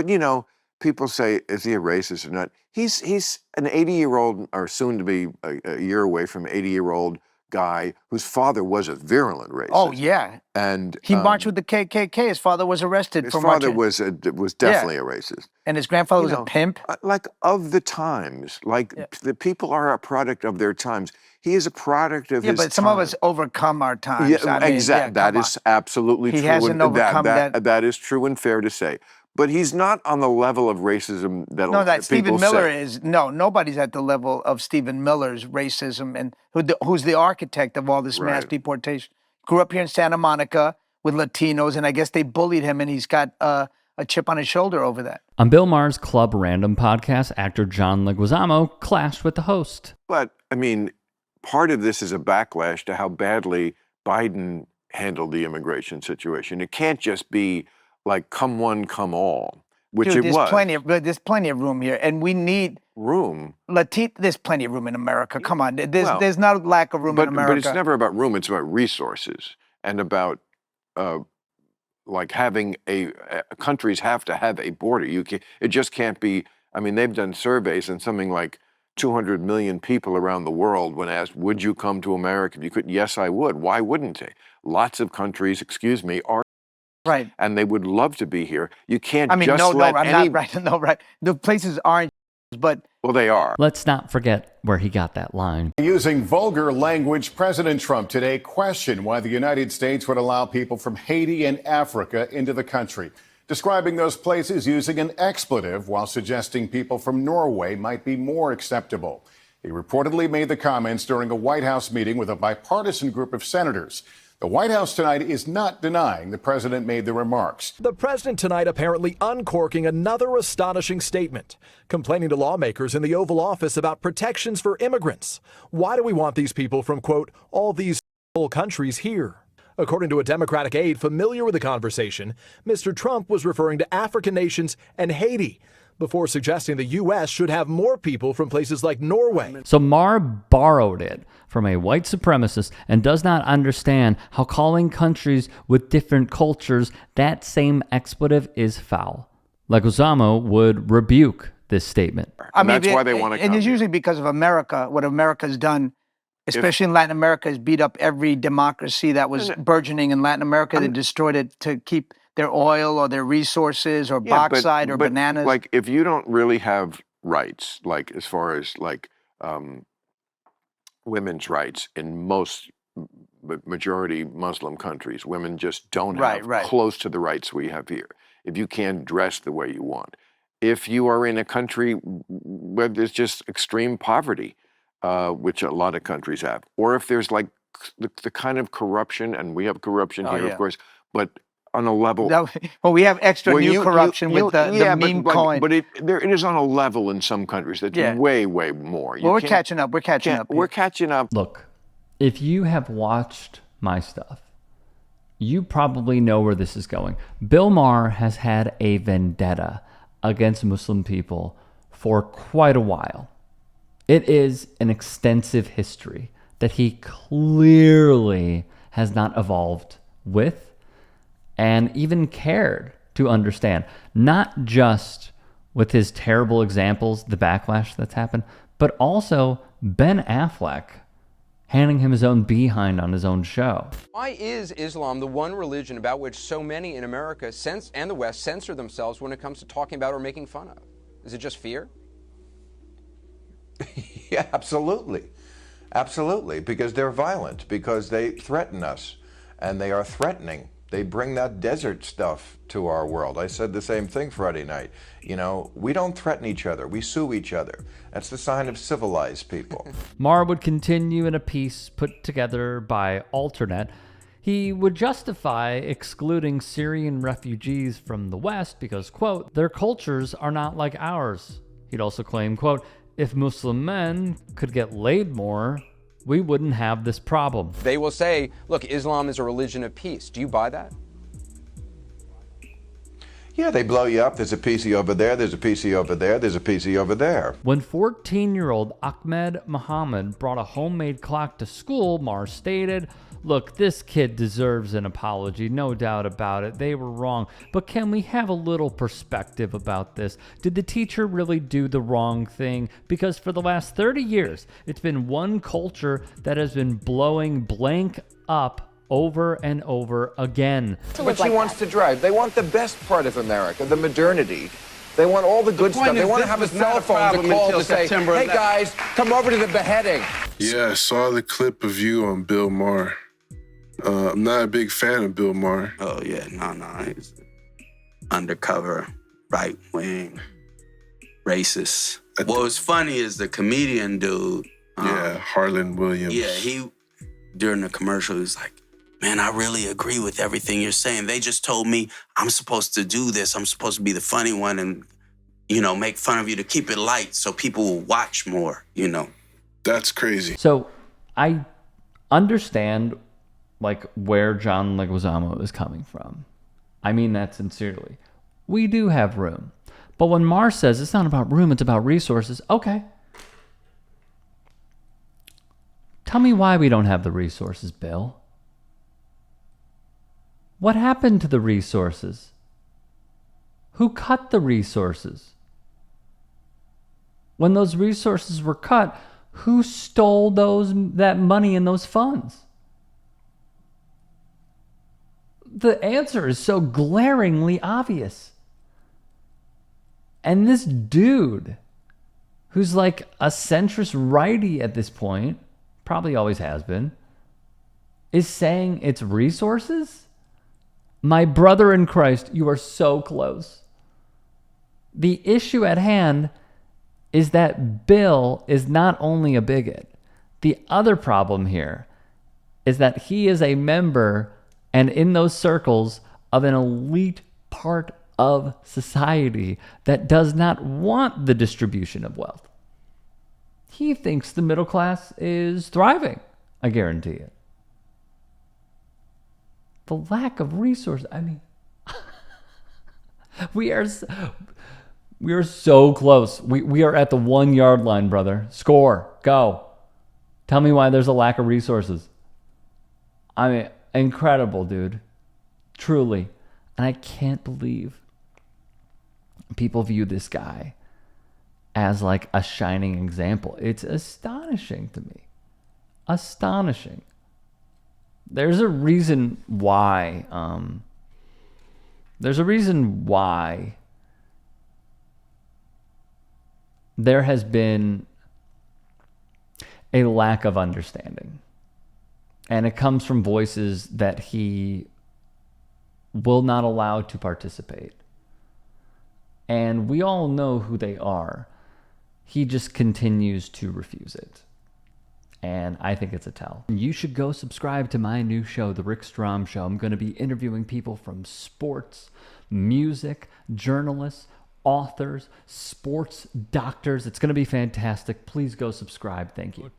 But, you know, people say, is he a racist or not? He's an 80-year-old, or soon to be a year away from 80-year-old guy whose father was a virulent racist. Oh, yeah. And he marched with the KKK. His father was arrested for marching. His father was definitely a racist. And his grandfather was a pimp. Like, of the times. Like, the people are a product of their times. He is a product of his time. Yeah, but some of us overcome our times. Yeah, exactly. That is absolutely true. He hasn't overcome that. That is true and fair to say. But he's not on the level of racism that Stephen Miller say. is. No, nobody's at the level of Stephen Miller's racism, and who's the architect of all this mass deportation. Grew up here in Santa Monica with Latinos, and I guess they bullied him, and he's got a chip on his shoulder over that. On Bill Maher's Club Random podcast, actor John Leguizamo clashed with the host. But, I mean, part of this is a backlash to how badly Biden handled the immigration situation. It can't just be like come one, come all, which Dude, it was. There's plenty of room here, and we need room. There's plenty of room in America. Come on, there's not lack of room in America. But it's never about room. It's about resources and about like having countries have to have a border. It just can't be. I mean, they've done surveys, and something like 200 million people around the world, when asked, would you come to America if you could? Yes, I would. Why wouldn't they? Lots of countries, are. Right. And they would love to be here. You can't not right. No, right. The places aren't, but... Well, they are. Let's not forget where he got that line. Using vulgar language, President Trump today questioned why the United States would allow people from Haiti and Africa into the country, describing those places using an expletive while suggesting people from Norway might be more acceptable. He reportedly made the comments during a White House meeting with a bipartisan group of senators. The White House tonight is not denying the president made the remarks. The president tonight apparently uncorking another astonishing statement, complaining to lawmakers in the Oval Office about protections for immigrants. Why do we want these people from, quote, all these countries here? According to a Democratic aide familiar with the conversation, Mr. Trump was referring to African nations and Haiti, before suggesting the U.S. should have more people from places like Norway. So Maher borrowed it from a white supremacist and does not understand how calling countries with different cultures that same expletive is foul. Leguizamo would rebuke this statement. I mean, that's why they want to come. And it's usually because of America. What America's done, especially in Latin America, has beat up every democracy that was burgeoning in Latin America. They destroyed it to keep their oil or their resources or bauxite or bananas. Like, if you don't really have rights, like as far as like women's rights in most majority Muslim countries, women just don't have close to the rights we have here. If you can't dress the way you want, if you are in a country where there's just extreme poverty, which a lot of countries have, or if there's like the kind of corruption, and we have corruption here, of course, but on a level. Well, we have extra new corruption with the meme coin. But it is on a level in some countries that's way, way more. Well, we're catching up. We're catching up. We're catching up. Look, if you have watched my stuff, you probably know where this is going. Bill Maher has had a vendetta against Muslim people for quite a while. It is an extensive history that he clearly has not evolved with and even cared to understand, not just with his terrible examples, the backlash that's happened, but also Ben Affleck handing him his own behind on his own show. Why is Islam the one religion about which so many in America and the West censor themselves when it comes to talking about or making fun of? Is it just fear? Yeah, absolutely. Absolutely, because they're violent, because they threaten us, and they are threatening. They bring that desert stuff to our world. I said the same thing Friday night. You know, we don't threaten each other. We sue each other. That's the sign of civilized people. Maher would continue in a piece put together by Alternet. He would justify excluding Syrian refugees from the West because, quote, their cultures are not like ours. He'd also claim, quote, if Muslim men could get laid more, we wouldn't have this problem. They will say, look, Islam is a religion of peace. Do you buy that? Yeah, they blow you up. There's a PC over there. There's a PC over there. There's a PC over there. When 14-year-old Ahmed Mohammed brought a homemade clock to school, Maher stated, Look, this kid deserves an apology, no doubt about it. They were wrong. But can we have a little perspective about this? Did the teacher really do the wrong thing? Because for the last 30 years, it's been one culture that has been blowing blank up over and over again. But she wants to drive. They want the best part of America, the modernity. They want all the good stuff. They want to have a cell phone to call to say, hey guys, come over to the beheading. Yeah, I saw the clip of you on Bill Maher. I'm not a big fan of Bill Maher. Oh yeah, no. He's undercover, right wing, racist. What was funny is the comedian dude. Harlan Williams. Yeah, he, during the commercial, he was like, man, I really agree with everything you're saying. They just told me I'm supposed to do this. I'm supposed to be the funny one and, make fun of you to keep it light so people will watch more, That's crazy. So I understand where John Leguizamo is coming from. I mean that sincerely. We do have room. But when Maher says it's not about room, it's about resources, okay. Tell me why we don't have the resources, Bill. What happened to the resources? Who cut the resources? When those resources were cut, who stole that money and those funds? The answer is so glaringly obvious. And this dude, who's like a centrist righty at this point, probably always has been, is saying it's resources? My brother in Christ, you are so close. The issue at hand is that Bill is not only a bigot. The other problem here is that he is a member and in those circles of an elite part of society that does not want the distribution of wealth. He thinks the middle class is thriving, I guarantee it. The lack of resources. I mean, we are so close. We are at the 1 yard line, brother. Score. Go. Tell me why there's a lack of resources. I mean, incredible, dude. Truly. And I can't believe people view this guy as like a shining example. It's astonishing to me. Astonishing. There's a reason why. There has been a lack of understanding. And it comes from voices that he will not allow to participate. And we all know who they are. He just continues to refuse it. And I think it's a tell. You should go subscribe to my new show, The Rick Strom Show. I'm going to be interviewing people from sports, music, journalists, authors, sports doctors. It's going to be fantastic. Please go subscribe. Thank you.